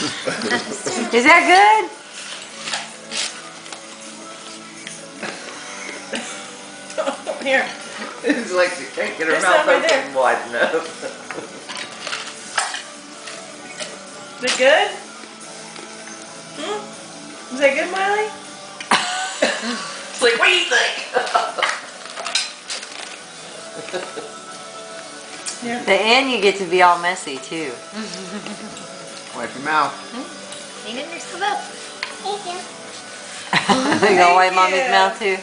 Is that good? Here. It's like she can't get her There's mouth some right open there. wide enough. Is it good? Is that good, Miley? It's like, what do you think? Yeah. The end you get to be all messy too. Wipe your mouth. Cleaning yourself up. Thank you. You gonna wipe Thank mommy's you. mouth too?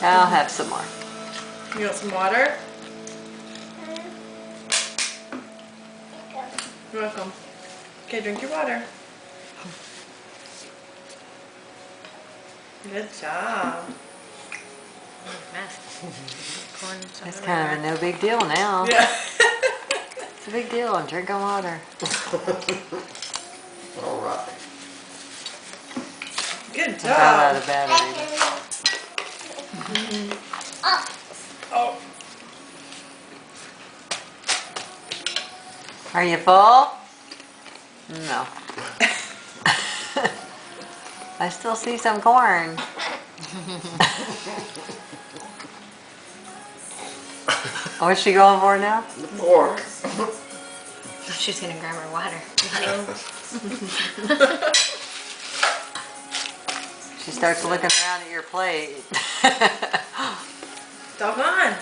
I'll have some more. You want some water? You're welcome. Okay, drink your water. Good job. Mess. Corn It's kind of a no big deal now. Yeah. It's a big deal. I'm drinking water. All right. Good I'm out job. of battery. Oh. Are you full? No. I still see some corn. What's she going for now? The pork. She's gonna grab her water. She starts looking around at your plate. Doggone.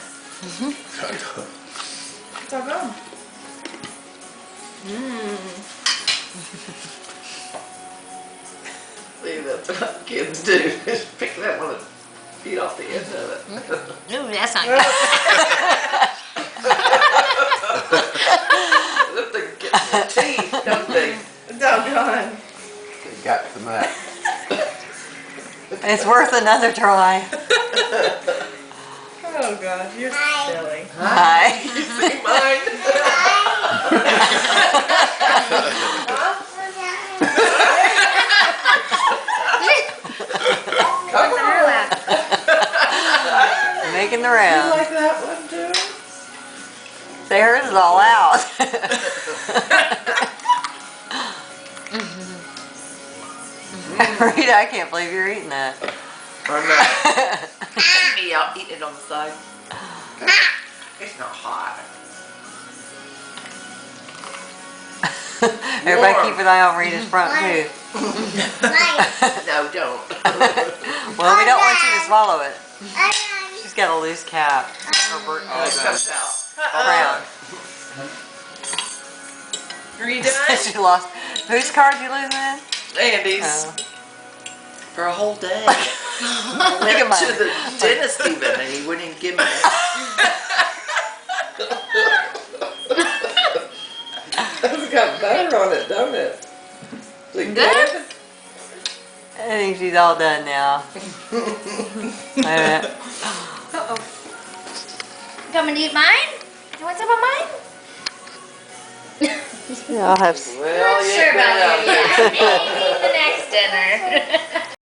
Doggone. See, that's what kids do. Just pick that one and feed off the end of it. Ooh, that's not good. They get their teeth, don't they? Doggone. You got some of that. It's worth another try. Oh God, you're silly. Hi. You see mine? Come on. Making the You round. like that one too? Say hers is all out. Rita, I can't believe you're eating that. Or no. Me, I'll eat it on the side. It's not hot. Everybody Warm. keep an eye on Rita's front tooth. No, don't. Well, we don't want you to swallow it. She's got a loose cap. Her Oh, it comes out. crown. Are you done? She lost. Whose card you losing in? Andy's. Oh. For a whole day. Look I at went to mine. the dentist even and he wouldn't even give me that. It's got butter on it, don't it? Is it Good? I think she's all done now. Wait a minute. Coming to eat mine? You want some of mine? Yeah, I'll have. Well, Not sure about yeah. you yet. Maybe the next dinner.